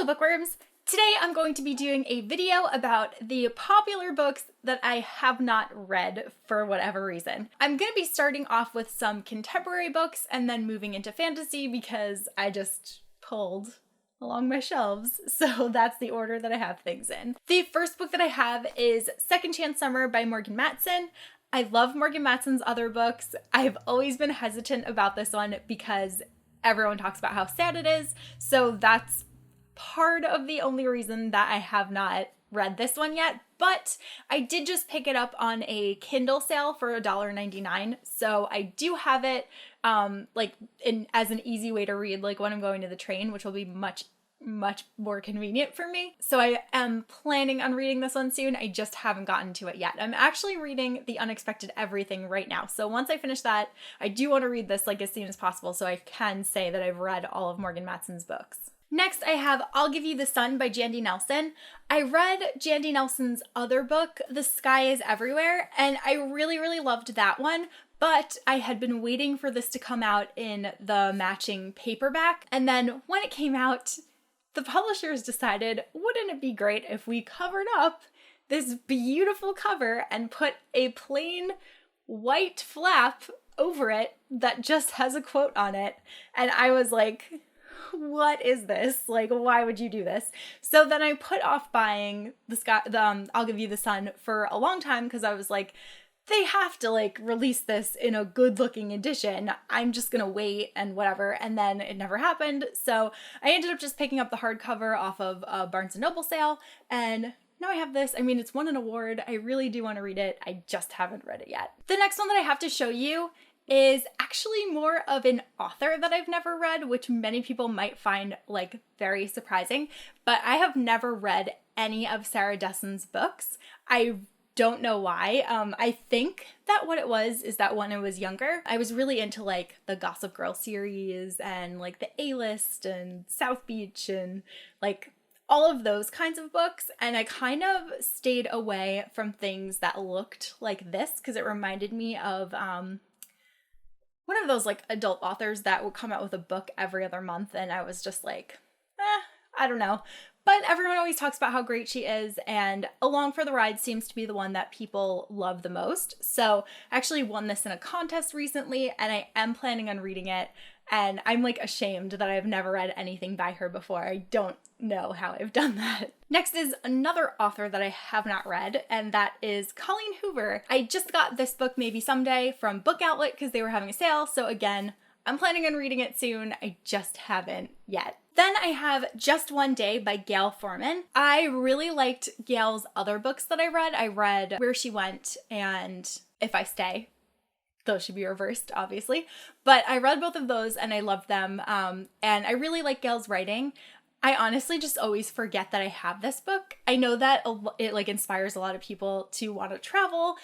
Hello bookworms! Today I'm going to be doing a video about the popular books that I have not read for whatever reason. I'm going to be starting off with some contemporary books and then moving into fantasy because I just pulled along my shelves, so that's the order that I have things in. The first book that I have is Second Chance Summer by Morgan Matson. I love Morgan Matson's other books. I've always been hesitant about this one because everyone talks about how sad it is, so that's part of the only reason that I have not read this one yet, but I did just pick it up on a Kindle sale for $1.99, so I do have it as an easy way to read like when I'm going to the train, which will be much more convenient for me. So I am planning on reading this one soon. I just haven't gotten to it yet. I'm actually reading The Unexpected Everything right now. So once I finish that, I do want to read this like as soon as possible so I can say that I've read all of Morgan Matson's books. Next, I have I'll Give You the Sun by Jandy Nelson. I read Jandy Nelson's other book, The Sky is Everywhere, and I really loved that one, but I had been waiting for this to come out in the matching paperback, and then when it came out, the publishers decided, wouldn't it be great if we covered up this beautiful cover and put a plain white flap over it that just has a quote on it? And I was like, what is this? Like, why would you do this? So then I put off buying I'll Give You the Sun for a long time because I was like, they have to like release this in a good looking edition. I'm just gonna wait and whatever. And then it never happened. So I ended up just picking up the hardcover off of a Barnes & Noble sale. And now I have this. I mean, it's won an award. I really do want to read it. I just haven't read it yet. The next one that I have to show you is actually more of an author that I've never read, which many people might find like very surprising, but I have never read any of Sarah Dessen's books. I don't know why. I think that what it was is that when I was younger, I was really into like the Gossip Girl series and like the A-List and South Beach and like all of those kinds of books, and I kind of stayed away from things that looked like this because it reminded me of one of those like adult authors that would come out with a book every other month, and I was just like, I don't know. But everyone always talks about how great she is, and Along for the Ride seems to be the one that people love the most. So I actually won this in a contest recently, and I am planning on reading it, and I'm like ashamed that I've never read anything by her before. I don't know how I've done that. Next is another author that I have not read, and that is Colleen Hoover. I just got this book Maybe Someday from Book Outlet because they were having a sale, so again, I'm planning on reading it soon. I just haven't yet. Then I have Just One Day by Gayle Forman. I really liked Gayle's other books that I read. I read Where She Went and If I Stay. Those should be reversed, obviously. But I read both of those and I loved them. And I really like Gayle's writing. I honestly just always forget that I have this book. I know that it like inspires a lot of people to want to travel.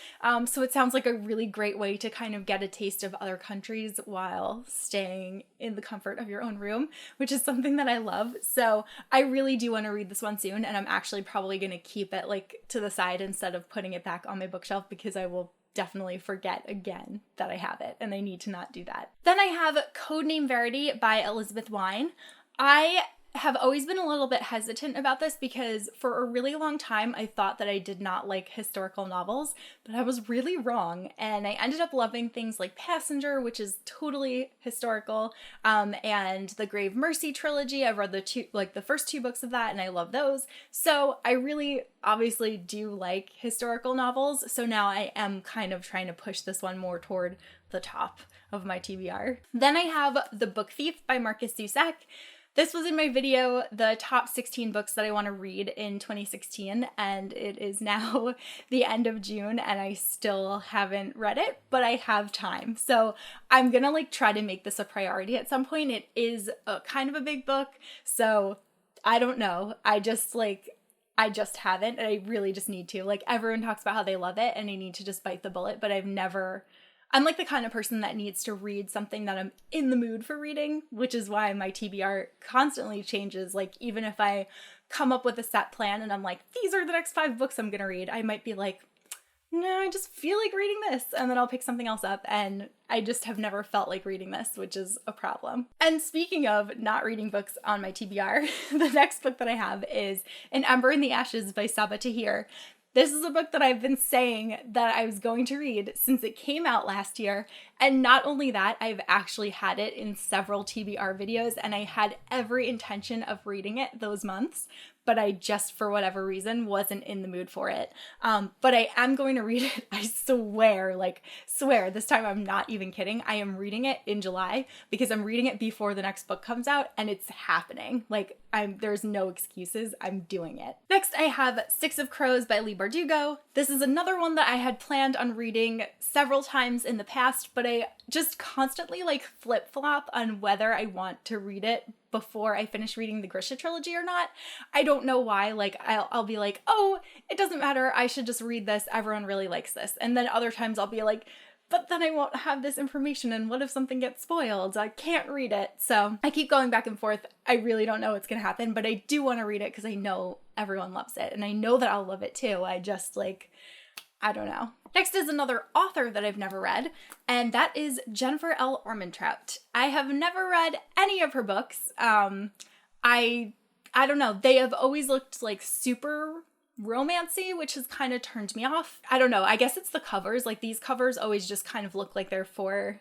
So it sounds like a really great way to kind of get a taste of other countries while staying in the comfort of your own room, which is something that I love. So I really do want to read this one soon, and I'm actually probably going to keep it like to the side instead of putting it back on my bookshelf because I will definitely forget again that I have it, and I need to not do that. Then I have Codename Verity by Elizabeth Wein. I have always been a little bit hesitant about this because for a really long time I thought that I did not like historical novels, but I was really wrong, and I ended up loving things like Passenger, which is totally historical, and the Grave Mercy trilogy. I've read the first two books of that, and I love those. So I really obviously do like historical novels, so now I am kind of trying to push this one more toward the top of my TBR. Then I have The Book Thief by Marcus Zusak. This was in my video, the top 16 books that I want to read in 2016, and it is now the end of June and I still haven't read it, but I have time. So I'm gonna like try to make this a priority at some point. It is a kind of a big book, so I don't know. I just haven't, and I really just need to. Like, everyone talks about how they love it and I need to just bite the bullet, but I'm like the kind of person that needs to read something that I'm in the mood for reading, which is why my TBR constantly changes. Like, even if I come up with a set plan and I'm like, these are the next 5 books I'm gonna read, I might be like, no, I just feel like reading this, and then I'll pick something else up, and I just have never felt like reading this, which is a problem. And speaking of not reading books on my TBR, the next book that I have is An Ember in the Ashes by Sabaa Tahir. This is a book that I've been saying that I was going to read since it came out last year. And not only that, I've actually had it in several TBR videos, and I had every intention of reading it those months, but I just, for whatever reason, wasn't in the mood for it. But I am going to read it, I swear, this time I'm not even kidding. I am reading it in July because I'm reading it before the next book comes out, and it's happening. There's no excuses, I'm doing it. Next, I have Six of Crows by Leigh Bardugo. This is another one that I had planned on reading several times in the past, but I just constantly flip-flop on whether I want to read it before I finish reading the Grisha trilogy or not. I don't know why. I'll be like, oh, it doesn't matter, I should just read this, everyone really likes this. And then other times I'll be like, but then I won't have this information, and what if something gets spoiled? I can't read it. So I keep going back and forth. I really don't know what's gonna happen, but I do want to read it because I know everyone loves it, and I know that I'll love it too. I just I don't know. Next is another author that I've never read, and that is Jennifer L Armentrout. I have never read any of her books. I don't know. They have always looked super romancy, which has kind of turned me off. I don't know. I guess it's the covers. These covers always just kind of look like they're for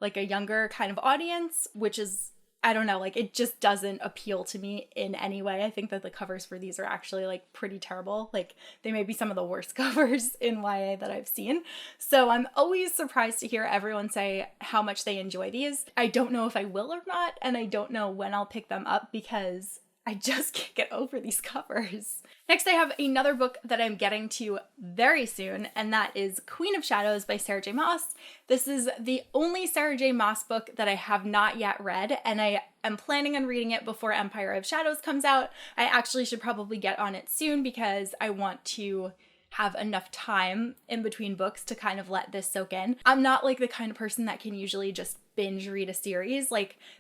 a younger kind of audience, which is, I don't know, it just doesn't appeal to me in any way. I think that the covers for these are actually pretty terrible. They may be some of the worst covers in YA that I've seen. So I'm always surprised to hear everyone say how much they enjoy these. I don't know if I will or not, and I don't know when I'll pick them up because I just can't get over these covers. Next, I have another book that I'm getting to very soon, and that is Queen of Shadows by Sarah J Maas. This is the only Sarah J Maas book that I have not yet read, and I am planning on reading it before Empire of Shadows comes out. I actually should probably get on it soon because I want to have enough time in between books to kind of let this soak in. I'm not the kind of person that can usually just binge read a series.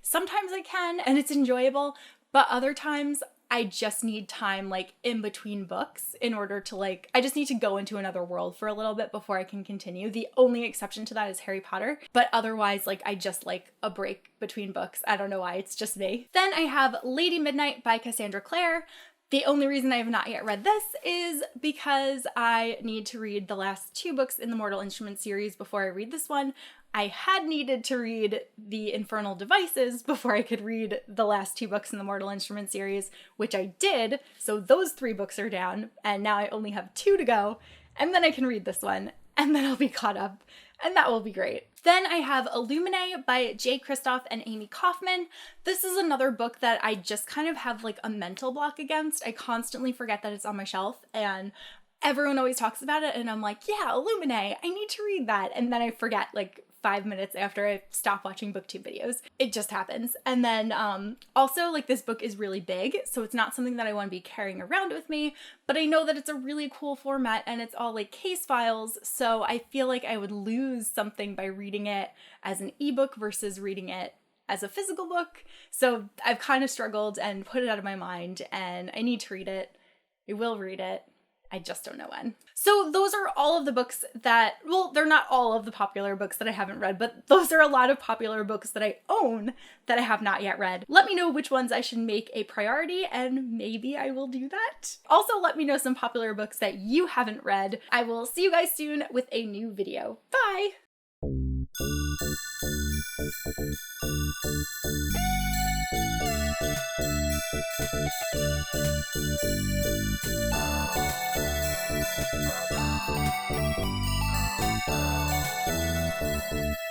Sometimes I can, and it's enjoyable, but other times I just need time in between books in order to I just need to go into another world for a little bit before I can continue. The only exception to that is Harry Potter, but otherwise I just like a break between books. I don't know why, it's just me. Then I have Lady Midnight by Cassandra Clare. The only reason I have not yet read this is because I need to read the last two books in the Mortal Instruments series before I read this one. I had needed to read The Infernal Devices before I could read the last two books in the Mortal Instruments series, which I did, so those 3 books are down, and now I only have 2 to go, and then I can read this one, and then I'll be caught up, and that will be great. Then I have Illuminate by J. Kristoff and Amy Kaufman. This is another book that I just kind of have a mental block against. I constantly forget that it's on my shelf, and everyone always talks about it, and I'm like, yeah, Illuminate, I need to read that, and then I forget 5 minutes after I stop watching booktube videos. It just happens. And then also this book is really big, so it's not something that I want to be carrying around with me, but I know that it's a really cool format and it's all case files, so I feel like I would lose something by reading it as an ebook versus reading it as a physical book. So I've kind of struggled and put it out of my mind, and I need to read it. I will read it. I just don't know when. So those are all of the books that, well, they're not all of the popular books that I haven't read, but those are a lot of popular books that I own that I have not yet read. Let me know which ones I should make a priority, and maybe I will do that. Also, let me know some popular books that you haven't read. I will see you guys soon with a new video. Bye! Thank you.